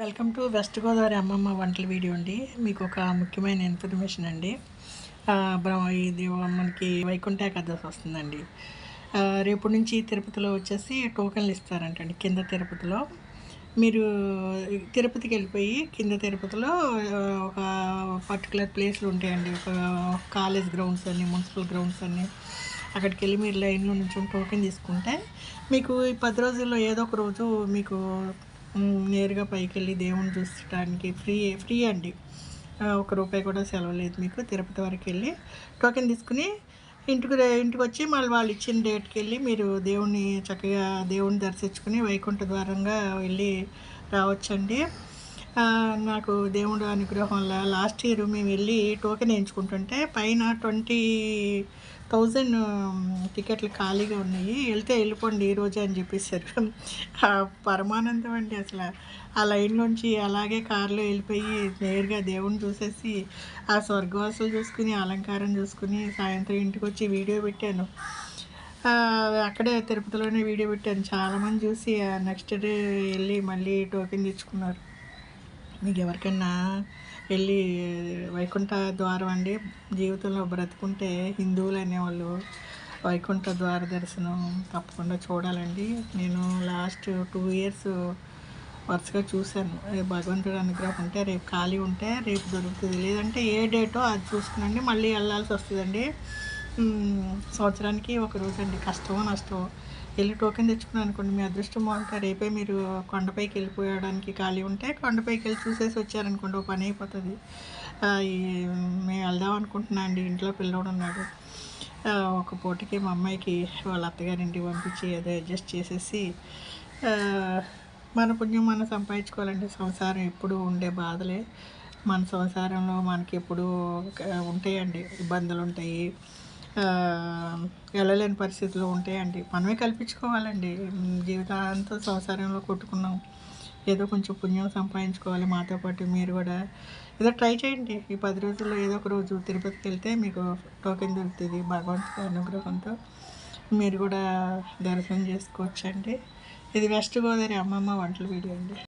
Welcome to west Godavari అమ్మమ్మ వంటల video అండి. మీకు ఒక ముఖ్యమైన ఇన్ఫర్మేషన్ అండి. ఇది మనకి వైకుంఠ ఏకాదశి వస్తుందండి. రేపు నుంచి తిరుపతిలో వచ్చేసి టోకెన్లు ఇస్తారంటండి. కింద తిరుపతిలో మీరు తిరుపతికి వెళ్ళిపోయి కింద తిరుపతిలో ఒక పర్టికులర్ ప్లేస్లు ఉంటాయండి. ఒక కాలేజ్ గ్రౌండ్స్ అన్నీ, మున్సిపల్ గ్రౌండ్స్ అన్నీ, అక్కడికి వెళ్ళి మీరు లైన్లో నుంచి టోకెన్ తీసుకుంటే మీకు ఈ 10 రోజుల్లో ఏదో ఒక రోజు మీకు నేరుగా పైకెళ్ళి దేవుణ్ణి చూసడానికి ఫ్రీ అండి. ఒక రూపాయి కూడా సెలవు లేదు మీకు. తిరుపతి వరకు వెళ్ళి టోకెన్ తీసుకుని ఇంటికి వచ్చి మళ్ళీ వాళ్ళు ఇచ్చిన డేట్కి వెళ్ళి మీరు చక్కగా దేవుణ్ణి దర్శించుకుని వైకుంఠ ద్వారంగా వెళ్ళి రావచ్చండి. నాకు దేవుడు అనుగ్రహం వల్ల లాస్ట్ ఇయర్ మేము వెళ్ళి టోకెన్ వేయించుకుంటుంటే పైన 20,000 టికెట్లు ఖాళీగా ఉన్నాయి. వెళ్ళిపోండి ఈరోజు అని చెప్పేశారు. పరమానందం అండి అసలు. ఆ లైన్లోంచి అలాగే కారులో వెళ్ళిపోయి నేరుగా దేవుణ్ణి చూసేసి ఆ స్వర్గవాసులు చూసుకుని అలంకారం చూసుకుని సాయంత్రం ఇంటికి వచ్చి వీడియో పెట్టాను. అక్కడే తిరుపతిలోనే వీడియో పెట్టాను. చాలామంది చూసి నెక్స్ట్ డే వెళ్ళి మళ్ళీ టోకెన్ తెచ్చుకున్నారు. మీకు ఎవరికైనా వెళ్ళి వైకుంఠ ద్వారం అండి, జీవితంలో బ్రతుకుంటే హిందువులు అనేవాళ్ళు వైకుంఠ ద్వార దర్శనం తప్పకుండా చూడాలండి. నేను లాస్ట్ 2 ఇయర్స్ వరుసగా చూశాను. భగవంతుడు అనుగ్రహం ఉంటే రేపు ఖాళీ ఉంటే రేపు దొరుకుతుంది, లేదంటే ఏ డేటో అది చూసుకునండి మళ్ళీ వెళ్ళాల్సి వస్తుందండి. సంవత్సరానికి ఒక రోజు అండి. కష్టమో నష్టమో వెళ్ళి టోకెన్ తెచ్చుకున్నాను అనుకోండి, మీ అదృష్టం బాగుంటే రేపే మీరు కొండపైకి వెళ్ళిపోయడానికి ఖాళీ ఉంటే కొండపైకి వెళ్ళి చూసేసి వచ్చారనుకోండి, ఒక పని అయిపోతుంది. మేము వెళ్దాం అనుకుంటున్నా అండి. ఇంట్లో పిల్లోడు ఉన్నాడు. ఒక పూటకి మా అమ్మాయికి వాళ్ళ అత్తగారింటికి పంపించి ఏదో అడ్జస్ట్ చేసేసి మన పుణ్యం మనం సంపాదించుకోవాలండి. సంసారం ఎప్పుడు ఉండే బాధలే. మన సంసారంలో మనకి ఎప్పుడు ఉంటాయండి, ఇబ్బందులు ఉంటాయి, వెళ్ళలేని పరిస్థితులు ఉంటాయండి. మనమే కల్పించుకోవాలండి. జీవితాంతం సంసారంలో కొట్టుకున్నాం, ఏదో కొంచెం పుణ్యం సంపాదించుకోవాలి. మాతో పాటు మీరు కూడా ఏదో ట్రై చేయండి. ఈ 10 రోజుల్లో ఏదో ఒక రోజు తిరుపతికి వెళ్తే మీకు టోకెన్ దొరుకుతుంది. భగవంతుడి అనుగ్రహంతో మీరు కూడా దర్శనం చేసుకోవచ్చండి. ఇది వెస్ట్ గోదావరి అమ్మమ్మ వంటల వీడియో అండి.